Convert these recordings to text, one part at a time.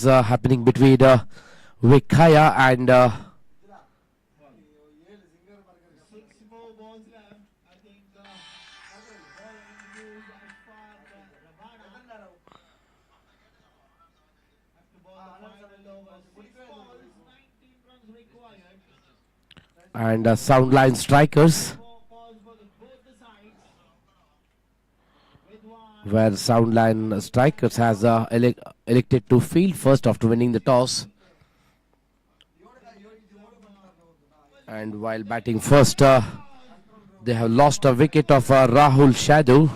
happening between WEKAYA and Soundline strikers, where Soundline strikers has elected to field first after winning the toss. And while batting first, they have lost a wicket of Rahul Shadow.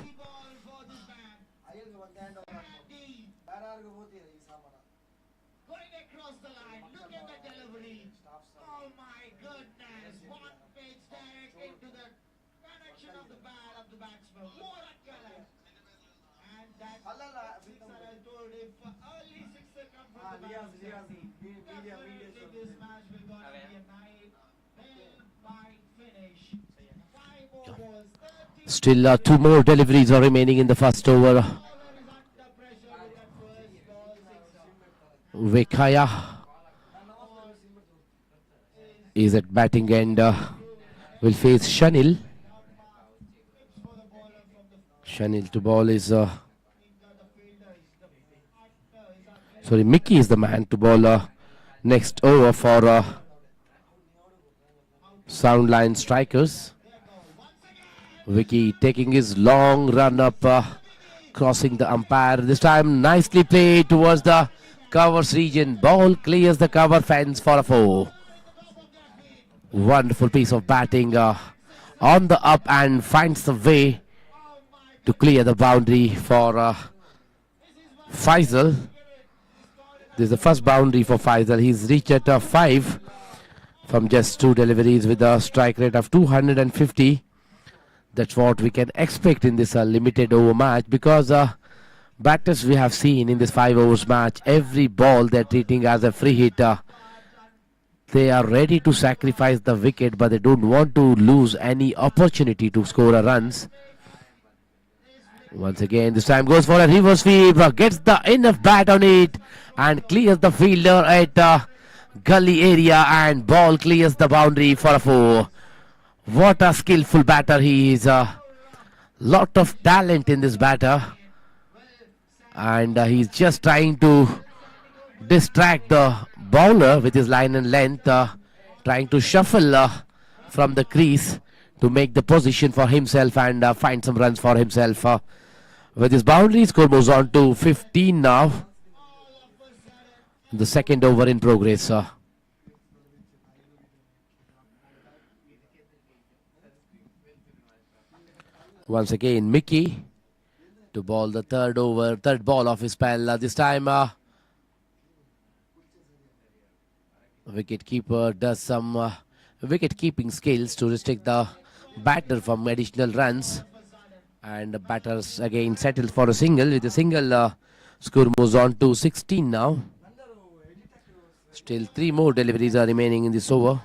Still, two more deliveries are remaining in the first over. WEKAYA is at batting and will face Shanil. Shanil to ball is Mickey is the man to ball next over for Soundline strikers. Vicky taking his long run up, crossing the umpire. This time nicely played towards the covers region. Ball clears the cover fence for a 4. Wonderful piece of batting on the up and finds the way to clear the boundary for Faisal. This is the first boundary for Faisal. He's reached at 5 from just 2 deliveries with a strike rate of 250. That's what we can expect in this limited over match, because batters we have seen in this 5 overs match, every ball they're treating as a free hit. They are ready to sacrifice the wicket, but they don't want to lose any opportunity to score a runs. Once again, this time goes for a reverse sweep, gets the enough bat on it and clears the fielder at gully area, and ball clears the boundary for a 4. What a skillful batter he is. Lot of talent in this batter, and he's just trying to distract the bowler with his line and length, trying to shuffle from the crease to make the position for himself and find some runs for himself. With his boundary, score moves on to 15 now. The second over in progress. Once again, Mickey to ball the third ball of his spell. This time, wicket-keeper does some wicket-keeping skills to restrict the batter from additional runs. And the batters again settled for a single. With a single, score moves on to 16 now. Still 3 more deliveries are remaining in this over.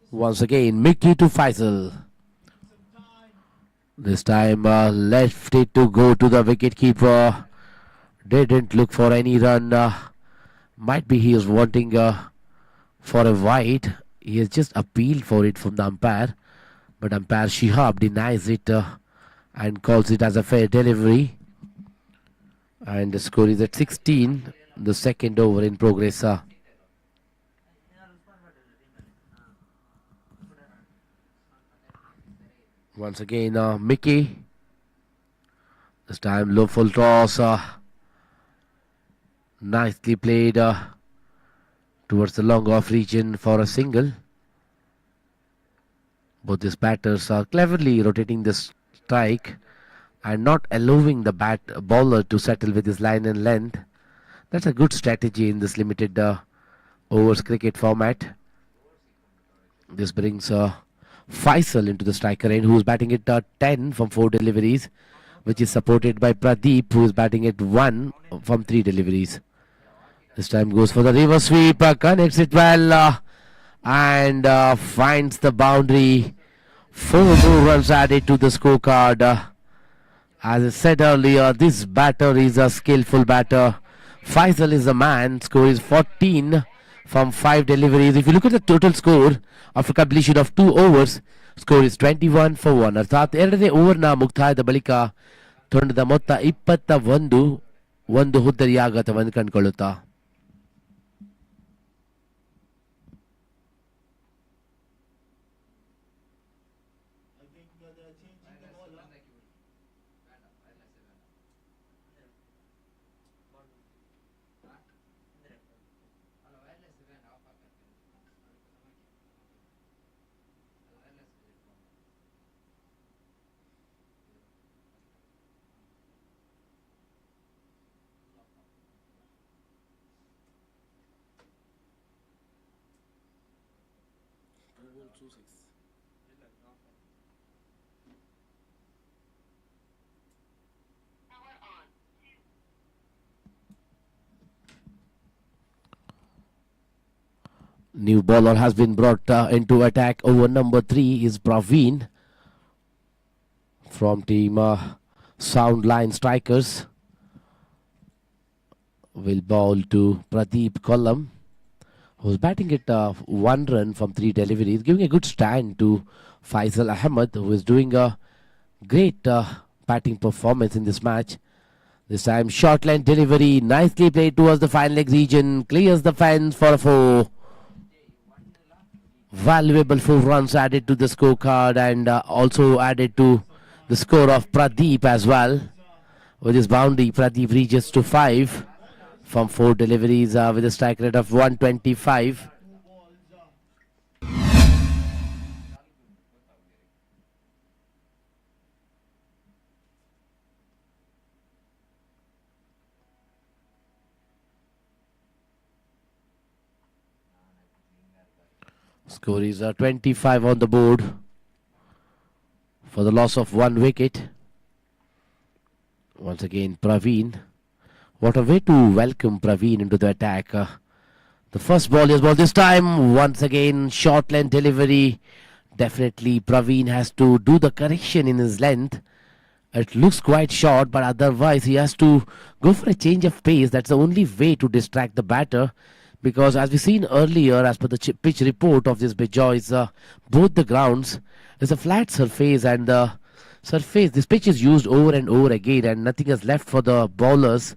Once again, Mickey to Faisal. This time left it to go to the wicket-keeper. Didn't look for any run. Might be he is wanting for a wide. He has just appealed for it from the umpire. But umpire Shihab denies it and calls it as a fair delivery. And the score is at 16. The second over in progress. Once again, Mickey. This time low full toss. Nicely played towards the long off region for a single. Both these batters are cleverly rotating the strike and not allowing the bowler to settle with his line and length. That's a good strategy in this limited overs cricket format. This brings Faisal into the striker end, who's batting at 10 from 4 deliveries. which is supported by Pradeep, who is batting at 1 from 3 deliveries. This time goes for the reverse sweep, connects it well, and finds the boundary. 4 more runs added to the scorecard. As I said earlier, this batter is a skillful batter. Faisal is the man. Score is 14 from 5 deliveries. If you look at the total score after completion of 2 overs, score is 21 for 1. ಅರ್ಥಾತ್ ಎರಡನೇ ಓವರ್ನ ಮುಕ್ತಾಯದ ಬಳಿಕ ತಂಡದ ಮೊತ್ತ 21 ಹುದ್ದರಿಯ ಆಘಾತವನ್ನು ಕಂಡುಕೊಳ್ಳುತ್ತಾ. New bowler has been brought into attack. Over number 3 is Praveen from team Soundline Strikers. Will bowl to Pradeep Kollam, who's batting at 1 run from 3 deliveries, giving a good stand to Faisal Ahmed, who is doing a great batting performance in this match. This time short line delivery, nicely played towards the fine leg region, clears the fence for a 4. Valuable 4 runs added to the scorecard, and also added to the score of Pradeep as well. With his boundary, Pradeep reaches to 5 from 4 deliveries with a strike rate of 125. Score is 25 on the board for the loss of 1 wicket. Once again, Praveen. What a way to welcome Praveen into the attack. The first ball is ball this time. Once again, short length delivery. Definitely Praveen has to do the correction in his length. It looks quite short, but otherwise he has to go for a change of pace. That's the only way to distract the batter. Because as we've seen earlier, as per the pitch report of this Bejoice, both the grounds is a flat surface, and the surface, this pitch is used over and over again, and nothing is left for the bowlers.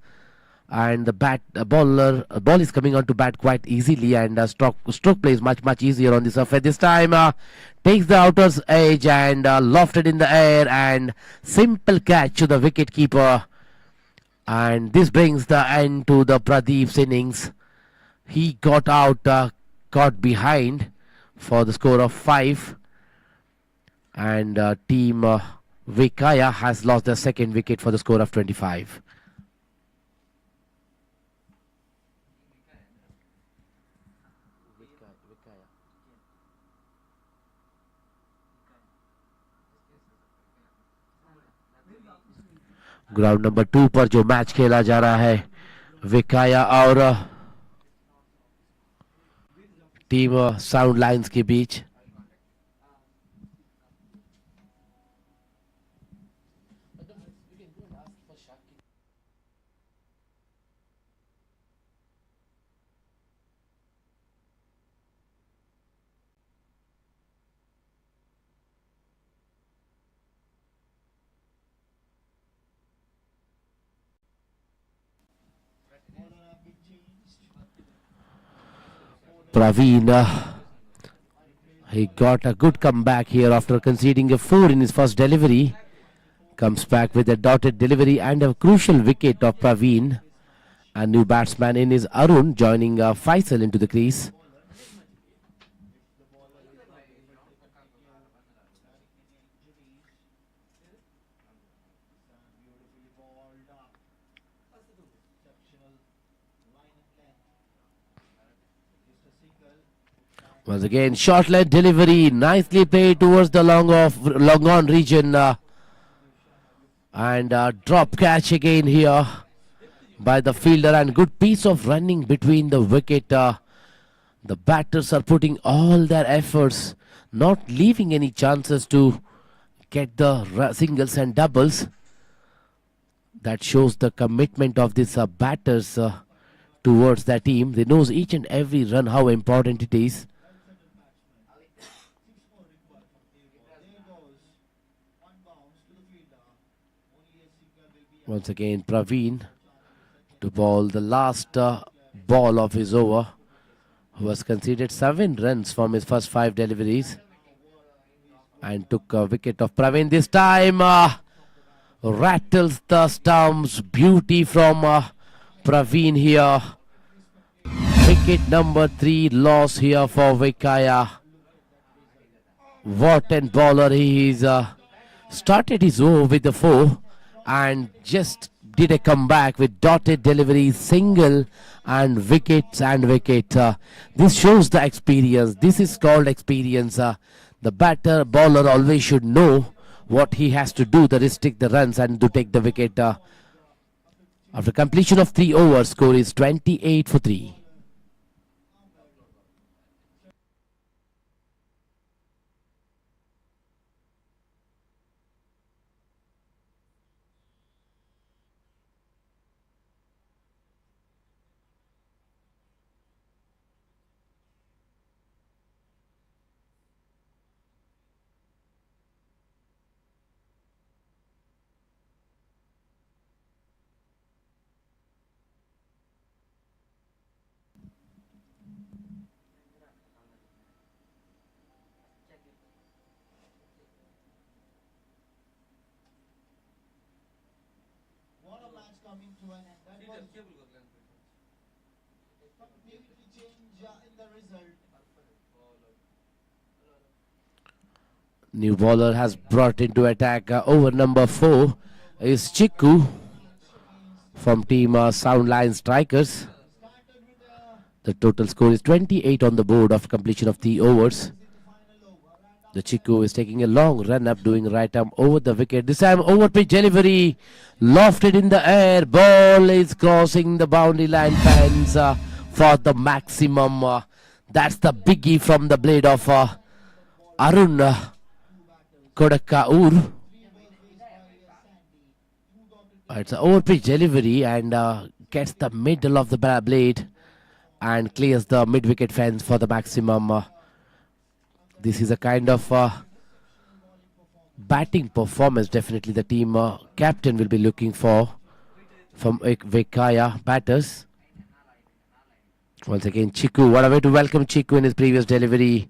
And the ball is coming on to bat quite easily, and stroke play is much easier on the surface. This time takes the outer's edge and lofted in the air, and simple catch to the wicket keeper. And this brings the end to the Pradeep's innings. He got out, got behind for the score of 5, and team WEKAYA has lost their second wicket for the score of 25. Ground number 2 पर जो match खेला जा रहा है वेकाया और team sound lines के बीच. Praveen, he got a good comeback here after conceding a 4 in his first delivery. Comes back with a dotted delivery and a crucial wicket of Praveen. A new batsman in is Arun, joining Faisal into the crease. Once again, short leg delivery, nicely played towards the long on region. And drop catch again here by the fielder, and good piece of running between the wicket. The batters are putting all their efforts, not leaving any chances to get the singles and doubles. That shows the commitment of these batters towards their team. They knows each and every run how important it is. Once again, Praveen to bowl the last ball of his over, who has conceded 7 runs from his first 5 deliveries and took a wicket of Praveen. This time rattles the stumps. Beauty from Praveen here. Wicket number 3 loss here for WEKAYA. What an bowler he is. Started his over with the 4 and just did a comeback with dotted delivery, single and wickets and wicket. This shows the experience. This is called experience. The batter bowler always should know what he has to do to restrict the runs and to take the wicket. After completion of 3 overs, score is 28 for 3. New bowler has brought into attack. Over number 4 is Chiku from team Soundlines Strikers. The total score is 28 on the board after completion of 3 overs. The Chiku is taking a long run up, doing right arm over the wicket. This time over pitch delivery, lofted in the air. Ball is crossing the boundary line fence for the maximum. That's the biggie from the blade of Arun Kodakaur. It's an over pitch delivery and gets the middle of the blade and clears the mid wicket fence for the maximum. This is a kind of batting performance definitely the team captain will be looking for from WEKAYA batters. Once again, Chiku. What a way to welcome Chiku in his previous delivery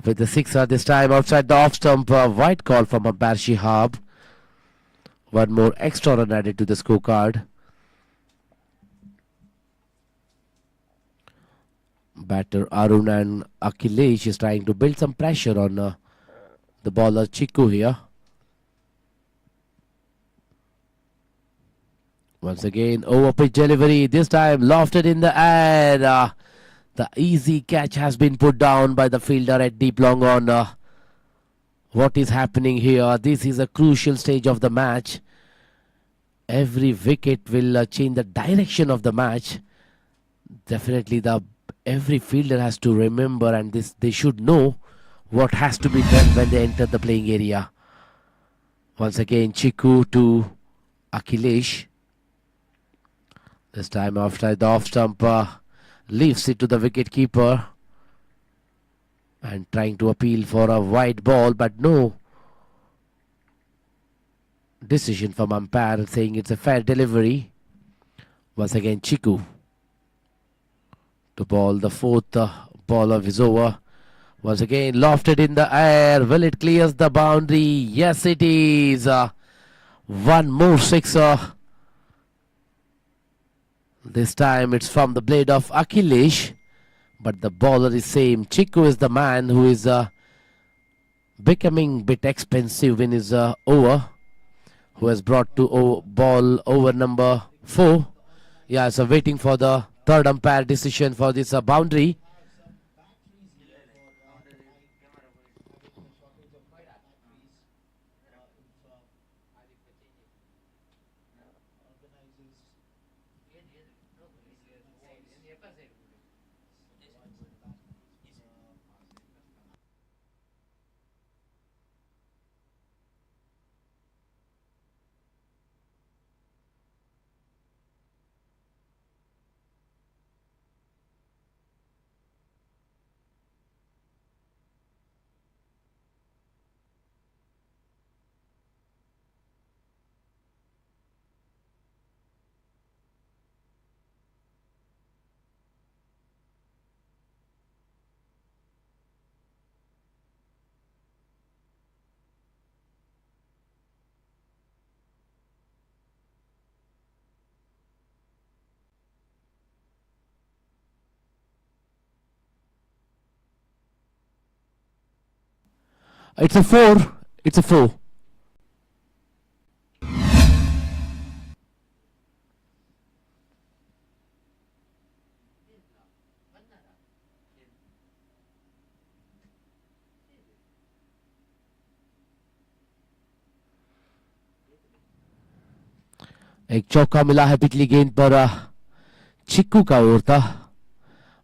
with the sixer. This time outside the off stump, wide call from umpire Shihab. One more extra run added to the scorecard. Batter Arun and Akhilesh is trying to build some pressure on the bowler Chiku here. Once again, over pitch delivery. This time lofted in the air. The easy catch has been put down by the fielder at deep long on. What is happening here? This is a crucial stage of the match. Every wicket will change the direction of the match. Definitely every fielder has to remember, and they should know what has to be done when they enter the playing area. Once again, Chiku to Akhilesh. This time after the off stump, leaves it to the wicket keeper and trying to appeal for a wide ball, but no decision from umpire saying it's a fair delivery. Once again, Chiku to bowl the 4th ball of his over. Once again, lofted in the air. Will it clears the boundary? Yes, it is. One more sixer. This time it's from the blade of Akhilesh, but the bowler is same. Chiku is the man who is becoming a bit expensive in his over, who has brought to ball over number 4. Yeah, so waiting for the third umpire decision for this boundary. It's a four. It's a four. एक चौका मिला है पिछली गेंद पर चिक्कू का over था.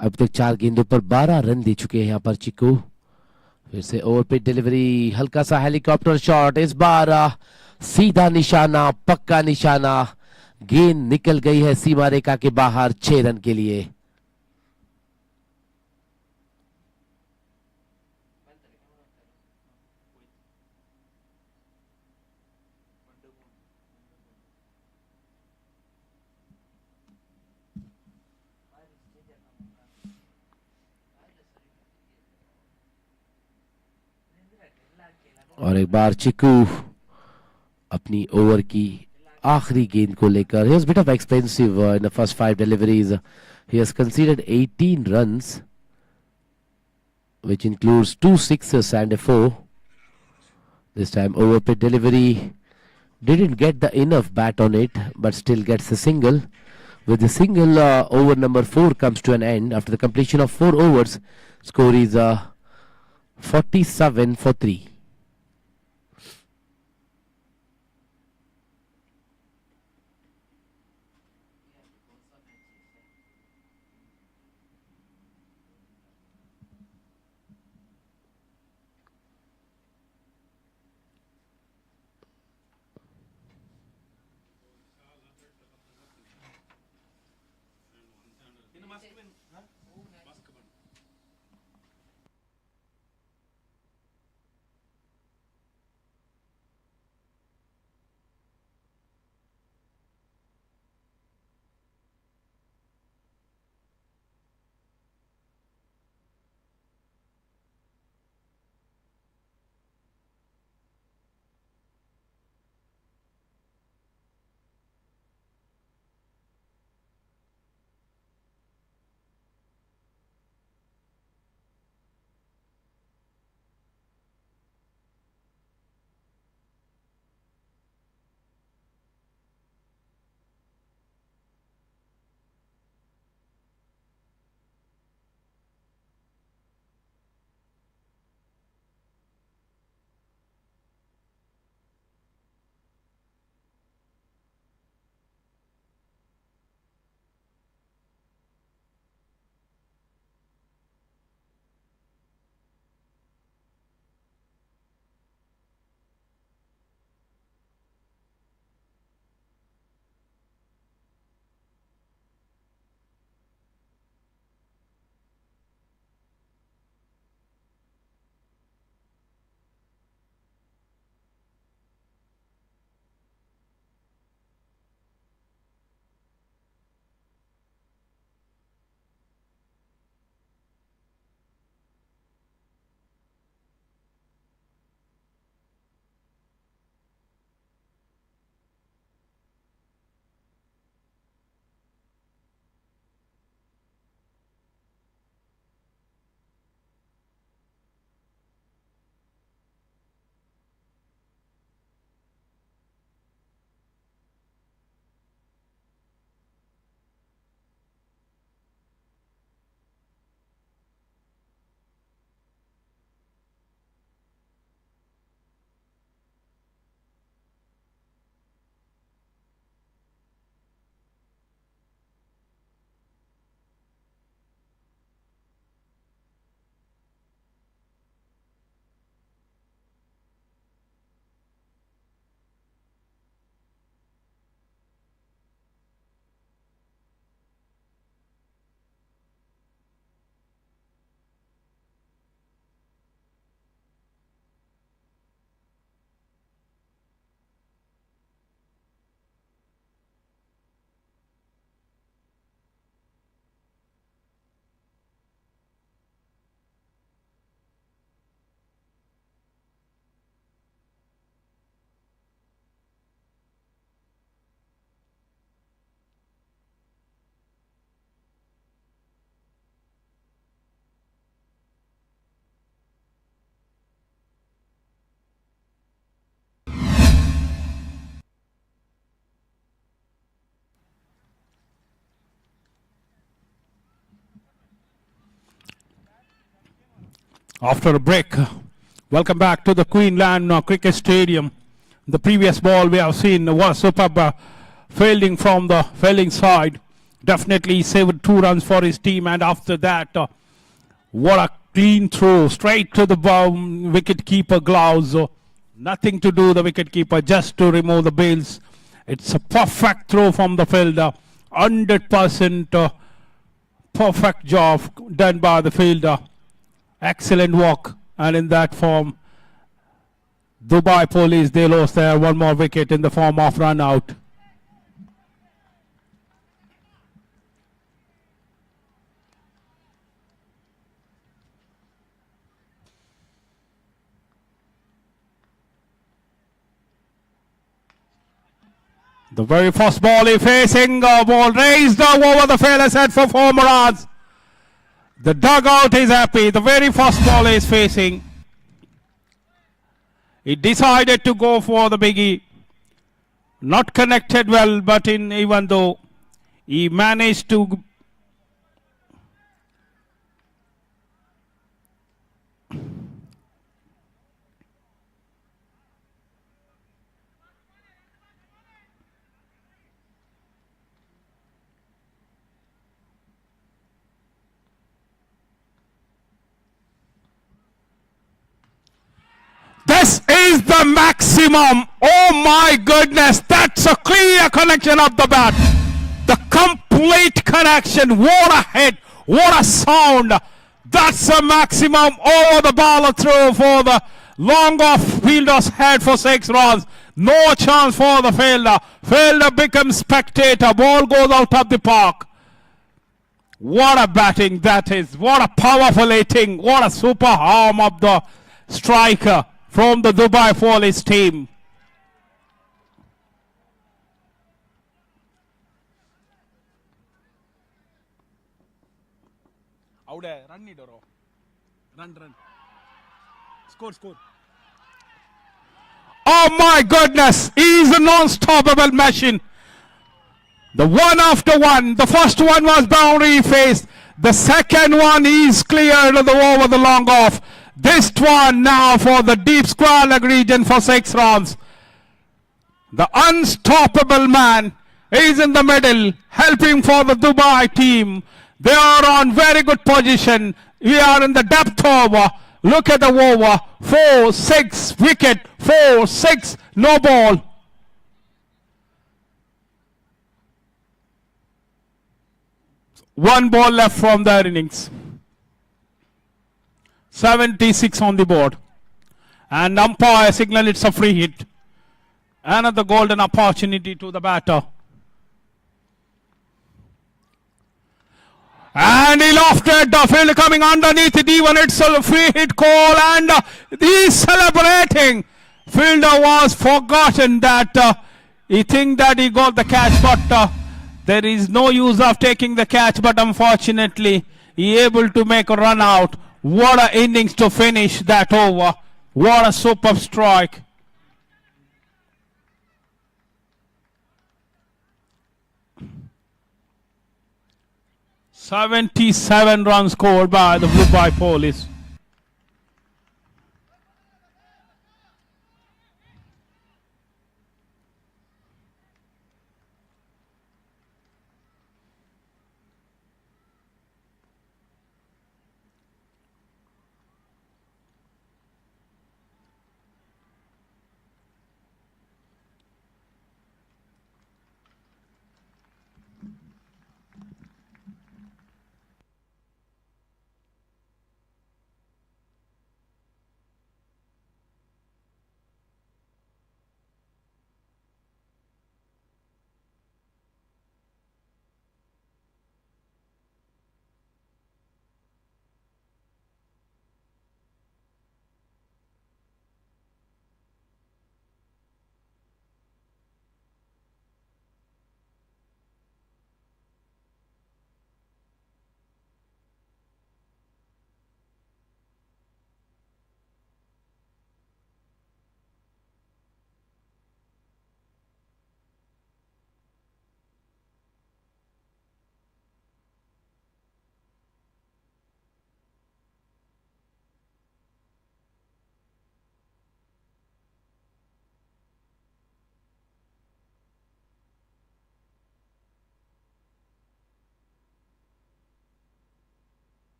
अब तक 4 गेंदों पर 12 रन दे चुके हैं यहाँ पर चिक्कू. फिर से ओवर पे डिलीवरी, हल्का सा हेलीकॉप्टर शॉट. इस बार सीधा निशाना, पक्का निशाना. गेंद निकल गई है सीमा रेखा के बाहर 6 रन के लिए. और एक बार चिक्कू अपनी ओवर की आखिरी गेंद को लेकर. He was a bit of expensive in the first 5 deliveries. He has conceded 18 runs, which includes 2 sixes and a 4. This time over pit delivery, didn't get the enough bat on it, but still gets a single. With the single, over number 4 comes to an end. After the completion of 4 overs, score is 47 for 3. After a break, welcome back to the Queensland Cricket Stadium. The previous ball we have seen was superb fielding from the fielding side. Definitely saved 2 runs for his team, and after that, what a clean throw straight to the wicket keeper gloves. Nothing to do the wicket keeper, just to remove the bails. It's a perfect throw from the fielder. 100% perfect job done by the fielder. Excellent work, and in that form, Dubai Police, they lost their 1 more wicket in the form of run out. The very first ball he facing, ball raised over the fielder's head for 4 more runs. The dugout is happy. The very first ball he is facing. He decided to go for the biggie. Not connected well, but even though he managed to this is the maximum. Oh my goodness, that's a clear connection of the bat. The complete connection. What a hit, what a sound. That's a maximum over the ball throw for the long off fielder's head for 6 runs. No chance for the fielder. Fielder becomes spectator. Ball goes out of the park. What a batting that is. What a powerful hitting. What a super arm of the striker from the Dubai Police team. Out there, run it, run. Score. Oh my goodness, he's a non-stoppable machine. The one after one, the first one was boundary faced. The second one is cleared over the long off. This one now for the deep square leg region for 6 runs. The unstoppable man is in the middle, helping for the Dubai team. They are on very good position. We are in the depth over. Look at the over. 4-6 wicket. 4-6 no ball. One ball left from their innings. 76 on the board. And umpire signal it's a free hit. Another golden opportunity to the batter. And he lofted the field coming underneath it. Even it's a free hit call, and he's celebrating. Fielder was forgotten that he think that he got the catch, but there is no use of taking the catch. But unfortunately, he able to make a run out. What a innings to finish that over. What a superb strike. "77 runs scored by the Dubai Police.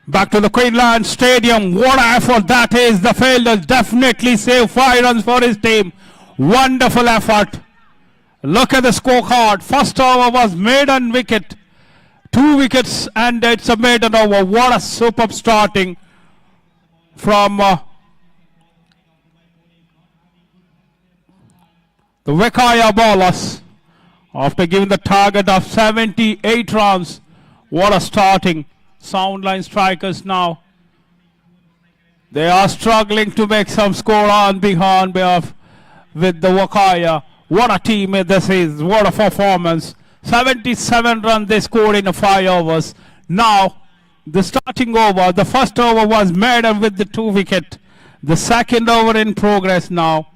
Back to the Queensland Stadium. What an effort that is. The fielders definitely saved 5 runs for his team. Wonderful effort. Look at the scorecard. First over was maiden wicket. 2 wickets and it's a maiden over. What a superb starting from the WEKAYA bowlers. After giving the target of 78 runs. What a starting. Soundline strikers now. They are struggling to make some score on behind with the WEKAYA. What a team this is. What a performance. 77 runs they scored in 5 overs. Now, the starting over. The first over was maiden with the 2 wicket. The second over in progress now.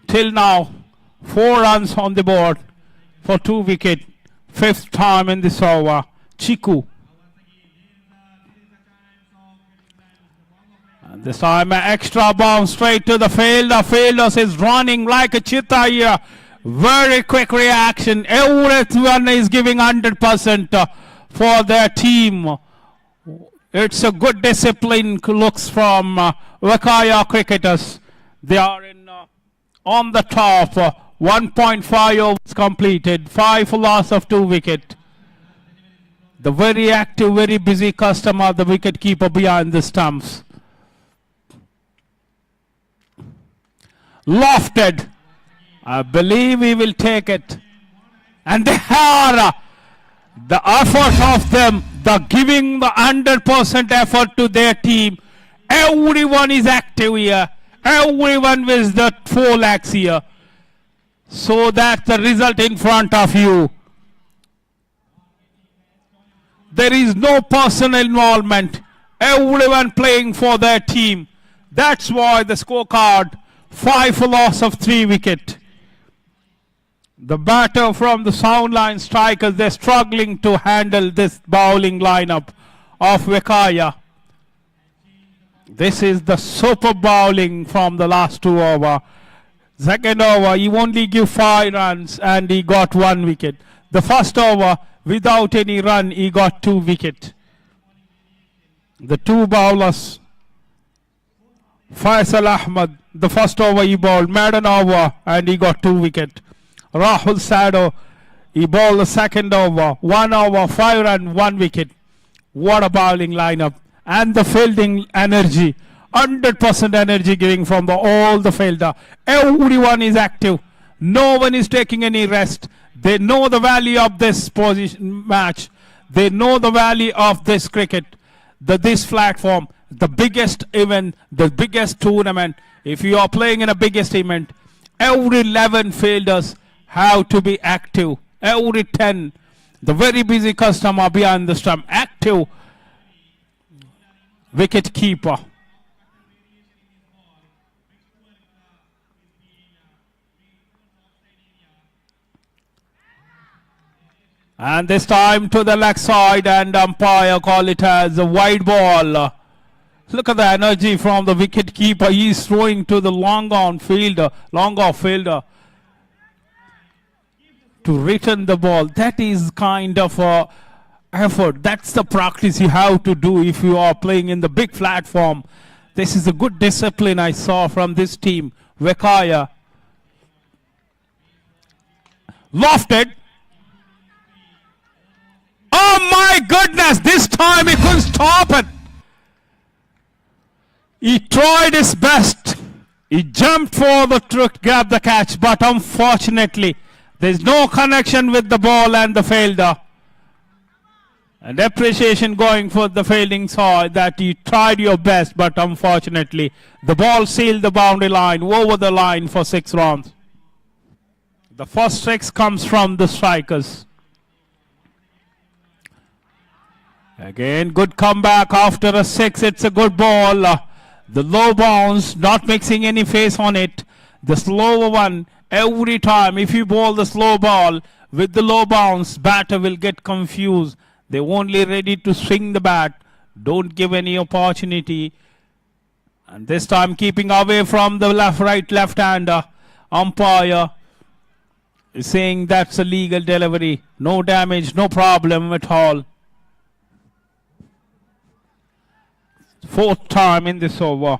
Till now, 4 runs on the board for 2 wicket. 5th time in this over. Chiku. And this time an extra bounce straight to the fielder. Fielders is running like a cheetah here. Very quick reaction. Everyone is giving 100% for their team. It's a good discipline looks from WEKAYA cricketers. They are on the top. 1.5 overs completed. 5 for loss of 2 wicket. The very active, very busy customer, the wicket keeper behind the stumps. Lofted. I believe he will take it. And they are the effort of them, the giving the 100% effort to their team. Everyone is active here. Everyone with the 4 lakhs here. So that's the result in front of you. There is no personal involvement. Everyone playing for their team. That's why the scorecard 5 for loss of 3 wicket. The batter from the Soundline strikers, they're struggling to handle this bowling lineup of WEKAYA. This is the super bowling from the last 2 overs. Second over, he only gave 5 runs and he got 1 wicket. The first over, without any run, he got 2 wicket. The 2 bowlers, Faisal Ahmed, the first over he bowled, maiden over, and he got 2 wicket. Rahul Sado, he bowled the second over, 1 over, 5 run, 1 wicket. What a bowling lineup. And the fielding energy. 100% energy giving from all the fielder. Everyone is active. No one is taking any rest. They know the value of this position match. They know the value of this cricket. This platform, the biggest event, the biggest tournament. If you are playing in a biggest event, every 11 fielders have to be active. Every 10. The very busy customer behind the stump. Active wicket keeper. And this time to the leg side, and umpire call it as a wide ball. Look at the energy from the wicket keeper. He is throwing to the long off fielder to return the ball. That is kind of a effort. That's the practice you have to do if you are playing in the big platform. This is a good discipline I saw from this team. WEKAYA. Lofted. Oh my goodness, this time he couldn't stop it. He tried his best. He jumped for to grab the catch, but unfortunately, there's no connection with the ball and the fielder. And appreciation going for the fielding side that you tried your best, but unfortunately, the ball sealed the boundary line, over the line for 6 runs. The first 6 comes from the strikers. Again, good comeback after a 6. It's a good ball. The low bounce, not mixing any face on it. The slower one, every time, if you bowl the slow ball with the low bounce, batter will get confused. They're only ready to swing the bat. Don't give any opportunity. And this time keeping away from the left-hander. Umpire is saying that's a legal delivery. No damage, no problem at all. Fourth time in this over.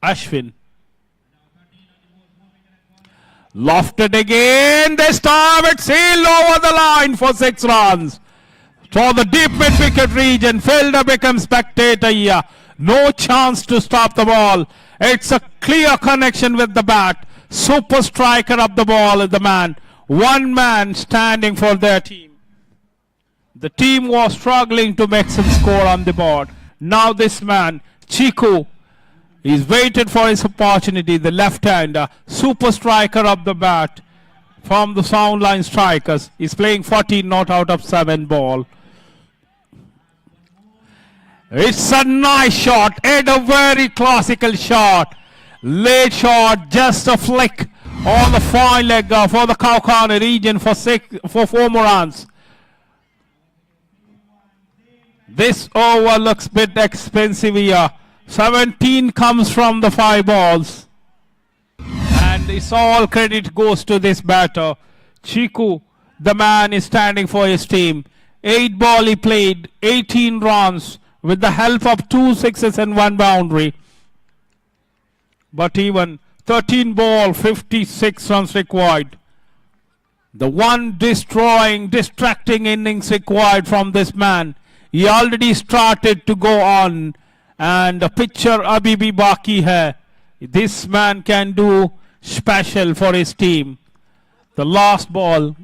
Ashwin. Lofted again. This time it's sailed over the line for 6 runs. So the deep mid-wicket region. Fielder becomes spectator here. No chance to stop the ball. It's a clear connection with the bat. Super striker of the ball is the man. One man standing for their team. The team was struggling to make some score on the board. Now this man, Chiku, he's waited for his opportunity. The left-hander, super striker of the bat from the Soundlines strikers. He's playing 14 not out of 7 ball. It's a nice shot and a very classical shot. Late shot, just a flick on the fine leg for the Cow Corner region for 4 more runs. This over looks a bit expensive here. 17 comes from the 5 balls. And it's all credit goes to this batter. Chiku, the man, is standing for his team. 8 ball he played, 18 runs with the help of 2 sixes and 1 boundary. But even 13 ball, 56 runs required. The one distracting innings required from this man. He already started to go on. And the pitcher abhi bhi baki hai. This man can do special for his team. The last ball.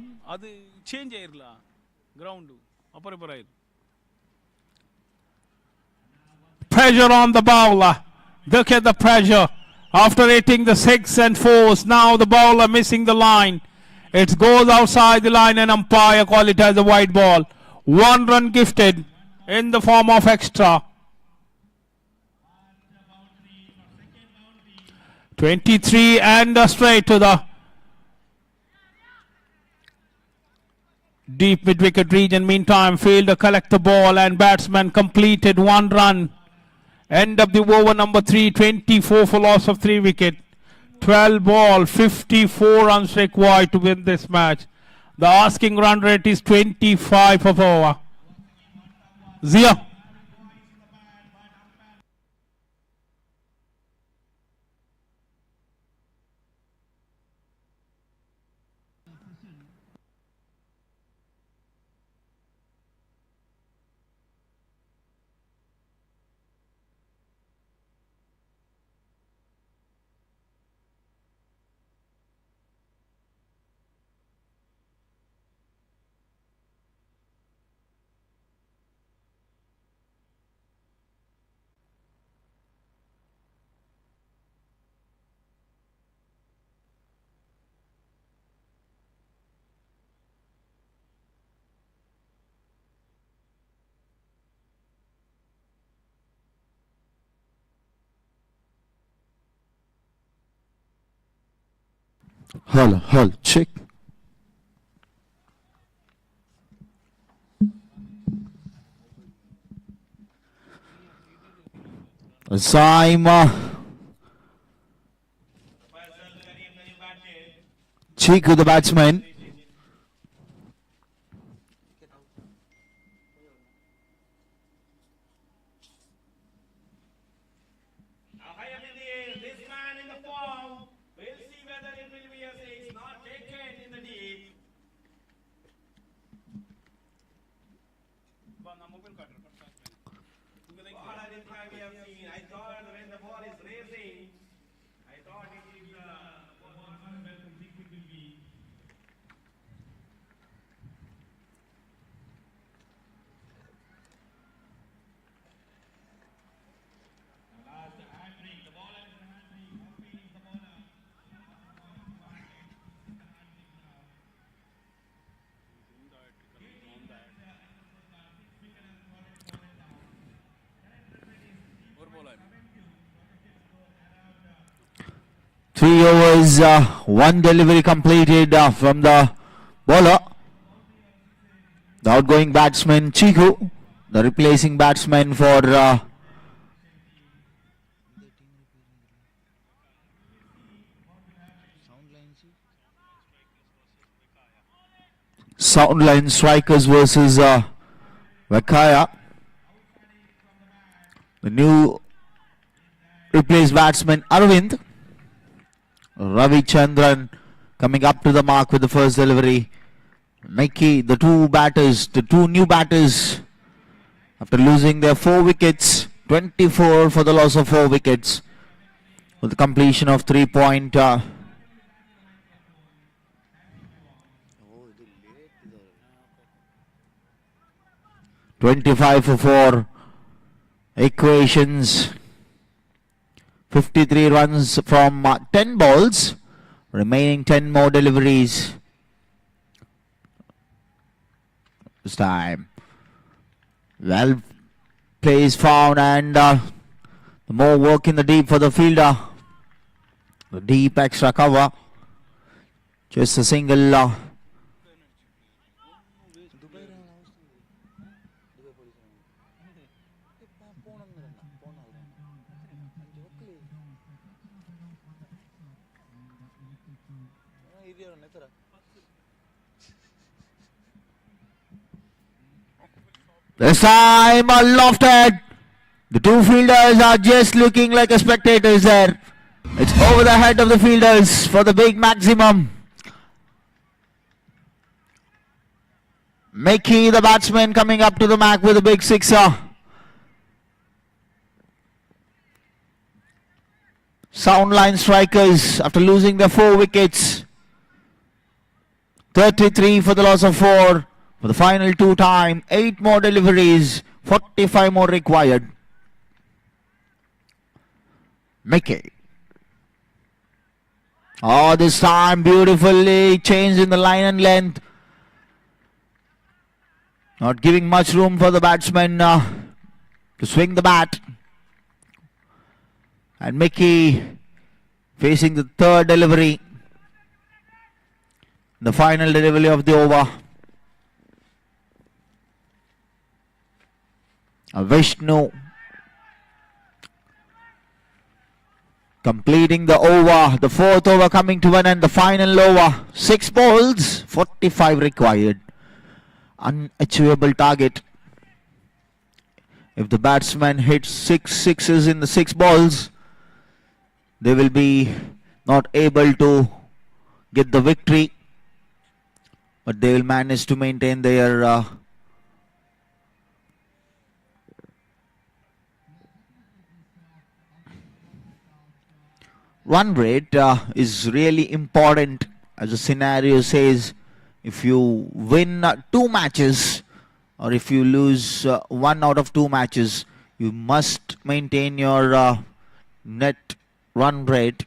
Pressure on the bowler. Look at the pressure. After hitting the 6 and 4s, now the bowler missing the line. It goes outside the line and umpire call it as a white ball. 1 run gifted in the form of extra. 23 and straight to the deep mid-wicket region. Meantime, fielder collect the ball and batsman completed 1 run. End of the over number 3, 24 for loss of 3 wicket. 12 ball, 54 runs required to win this match. The asking run rate is 25 of over. Zia. Hello, check. Saima. Chiku, the batsman. Three overs, 1 delivery completed from the bowler. The outgoing batsman Chiku, the replacing batsman for Soundlines strikers versus WEKAYA. The new replaced batsman Arvind. Ravi Chandran coming up to the mark with the first delivery. Mikey, the two new batters, after losing their 4 wickets, 24 for the loss of 4 wickets, with the completion of 25 for 4 equations, 53 runs from 10 balls, remaining 10 more deliveries. This time, well, play is found, and the more work in the deep for the fielder. The deep extra cover, just a single. This time lofted. The two fielders are just looking like a spectators there. It's over the head of the fielders for the big maximum. Mickey, the batsman, coming up to the mark with a big sixer. Soundline strikers, after losing their 4 wickets, 33 for the loss of 4. For the final 2 time, 8 more deliveries, 45 more required. Mickey. Oh, this time beautifully changed in the line and length. Not giving much room for the batsman to swing the bat. And Mickey facing the 3rd delivery. The final delivery of the over. Vishnu completing the over, the 4th over coming to an end, the final over. 6 balls, 45 required. Unachievable target. If the batsman hits 6 sixes in the 6 balls, they will be not able to get the victory, but they will manage to maintain their run rate is really important. As the scenario says, if you win 2 matches or if you lose 1 out of 2 matches, you must maintain your net run rate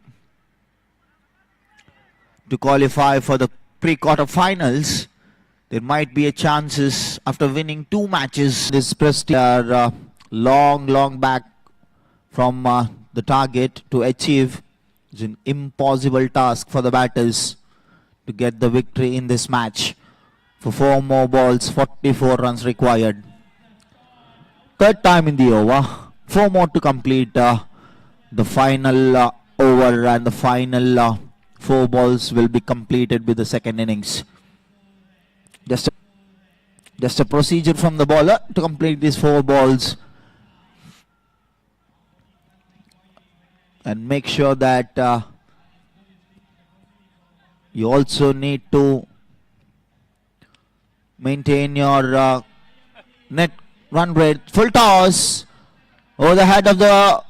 to qualify for the pre-quarter finals. There might be a chances after winning 2 matches. This prestige are long back from the target to achieve. It's an impossible task for the batters to get the victory in this match. For 4 more balls, 44 runs required. 3rd time in the over, 4 more to complete the final over, and the final 4 balls will be completed with the 2nd innings. Just a procedure from the bowler to complete these 4 balls. And make sure that you also need to maintain your net run rate. Full toss over the head of the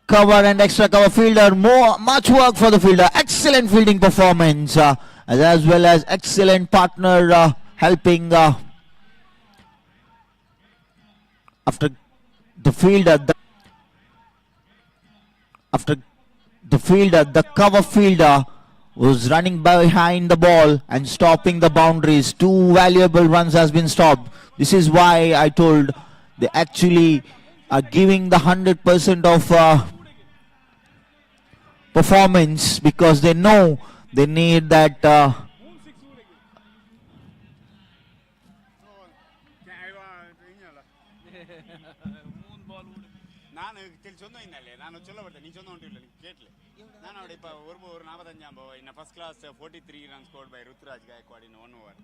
cover and extra cover fielder. Much work for the fielder. Excellent fielding performance as well as excellent partner helping after the fielder. The cover fielder was running behind the ball and stopping the boundaries. 2 valuable runs has been stopped. This is why I told they actually are giving the 100% of performance, because they know they need that first class 43 runs scored by Ruturaj Gaikwad in 1 over.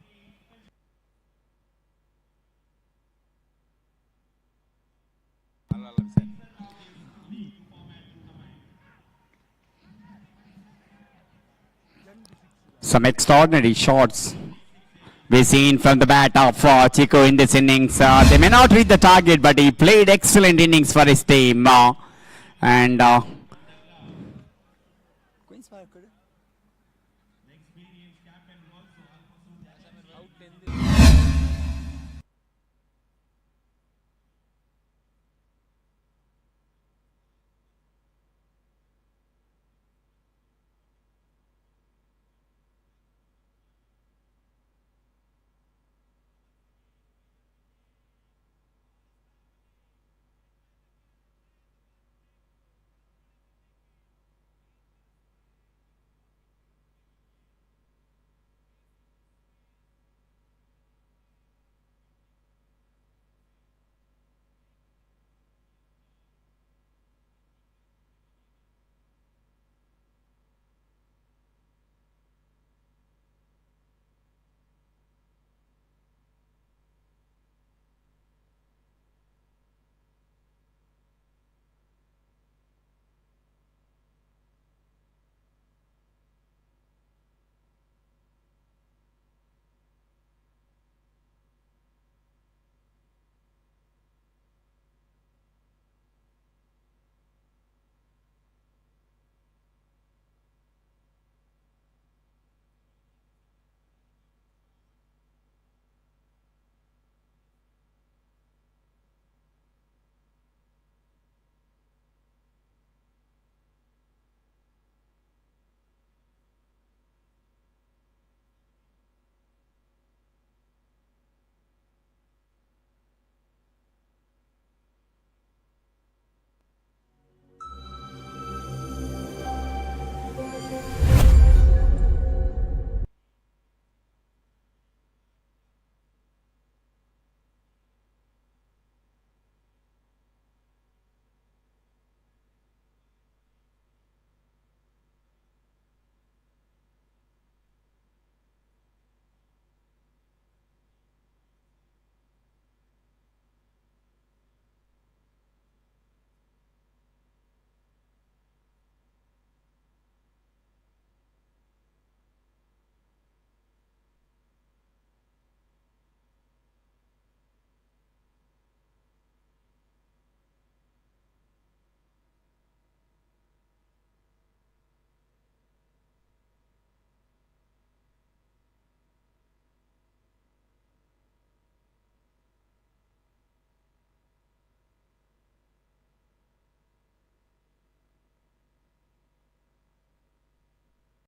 Some extraordinary shots we've seen from the bat of Chico in this innings. They may not reach the target, but he played excellent innings for his team. And